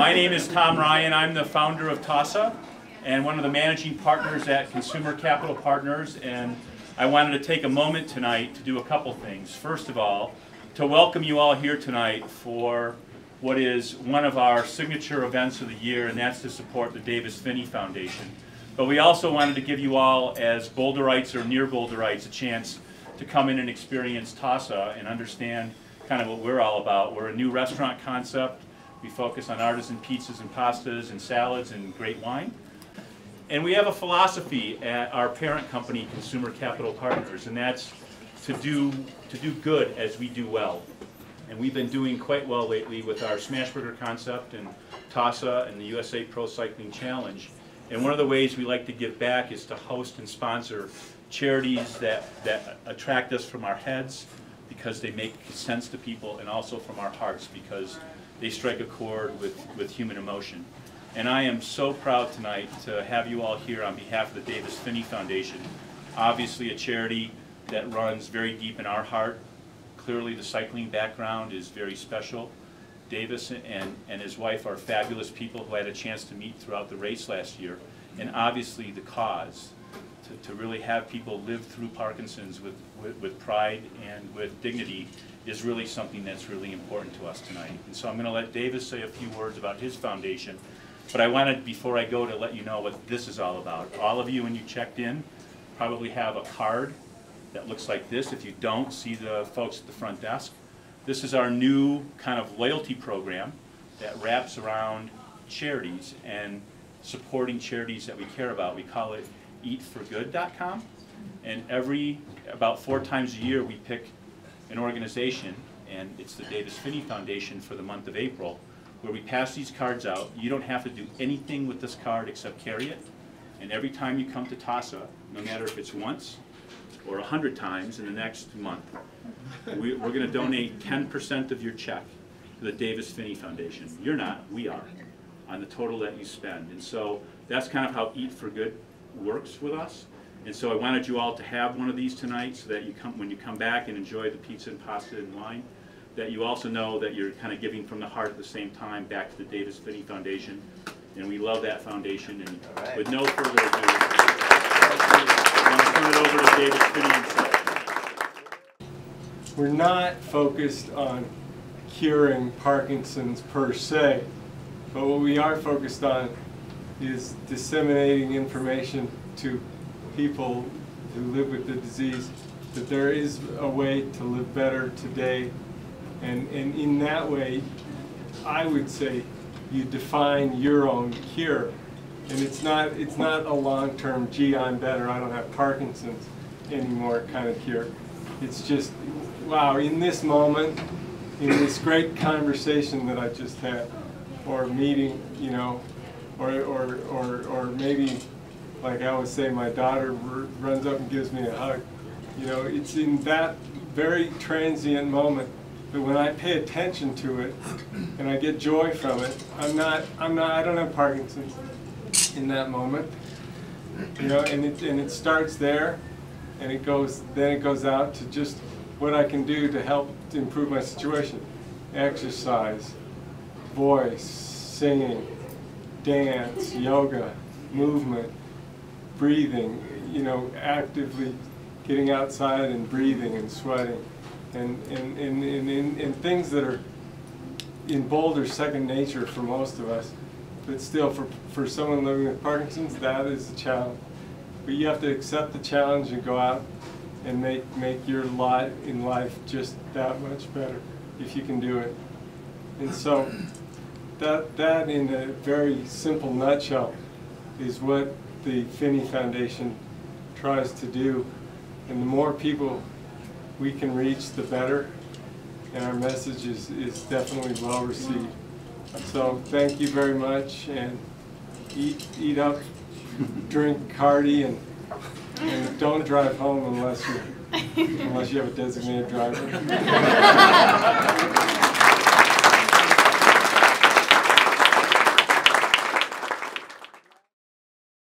My name is Tom Ryan. I'm the founder of Tossa and one of the managing partners at Consumer Capital Partners, and I wanted to take a moment tonight to do a couple things. First of all, to welcome you all here tonight for what is one of our signature events of the year, and that's to support the Davis Phinney Foundation. But we also wanted to give you all, as Boulderites or near Boulderites, a chance to come in and experience Tossa and understand kind of what we're all about. We're a new restaurant concept. We focus on artisan pizzas and pastas and salads and great wine. And we have a philosophy at our parent company, Consumer Capital Partners, and that's to do good as we do well. And we've been doing quite well lately with our Smashburger concept and Tossa and the USA Pro Cycling Challenge. And one of the ways we like to give back is to host and sponsor charities that attract us from our heads because they make sense to people, and also from our hearts because they strike a chord with human emotion. And I am so proud tonight to have you all here on behalf of the Davis Phinney Foundation. Obviously a charity that runs very deep in our heart. Clearly the cycling background is very special. Davis and his wife are fabulous people who I had a chance to meet throughout the race last year. And obviously the cause, to really have people live through Parkinson's with pride and with dignity, is really something that's really important to us tonight. And so I'm going to let Davis say a few words about his foundation. But I wanted, before I go, to let you know what this is all about. All of you, when you checked in, probably have a card that looks like this. If you don't, see the folks at the front desk. This is our new kind of loyalty program that wraps around charities and supporting charities that we care about. We call it eatforgood.com. And about 4 times a year, we pick an organization, and it's the Davis Phinney Foundation for the month of April, where we pass these cards out. You don't have to do anything with this card except carry it. And every time you come to Tossa, no matter if it's once or 100 times in the next month, we're going to donate 10% of your check to the Davis Phinney Foundation. You're not, we are, on the total that you spend. And so that's kind of how Eat for Good works with us. And so I wanted you all to have one of these tonight so that when you come back and enjoy the pizza and pasta and wine, that you also know that you're kind of giving from the heart at the same time back to the Davis Phinney Foundation. And we love that foundation. And with no further ado, I want to turn it over to Davis Phinney. We're not focused on curing Parkinson's per se, but what we are focused on is disseminating information to people who live with the disease that there is a way to live better today. And in that way, I would say you define your own cure. And it's not a long-term, gee, I'm better, I don't have Parkinson's anymore kind of cure. It's just, wow, in this moment, in this great conversation that I just had, or meeting, you know, or maybe, like I always say, my daughter runs up and gives me a hug. You know, it's in that very transient moment that when I pay attention to it and I get joy from it, I don't have Parkinson's in that moment. You know, and it starts there, and then it goes out to just what I can do to help to improve my situation. Exercise, voice, singing, dance, yoga, movement, breathing, you know, actively getting outside and breathing and sweating, and things that are in Boulder second nature for most of us, but still for someone living with Parkinson's, that is a challenge. But you have to accept the challenge and go out and make your lot in life just that much better if you can do it. And so that in a very simple nutshell is what the Phinney Foundation tries to do. And the more people we can reach, the better. And our message is definitely well received. So thank you very much, and eat up, drink hearty, and don't drive home unless you have a designated driver.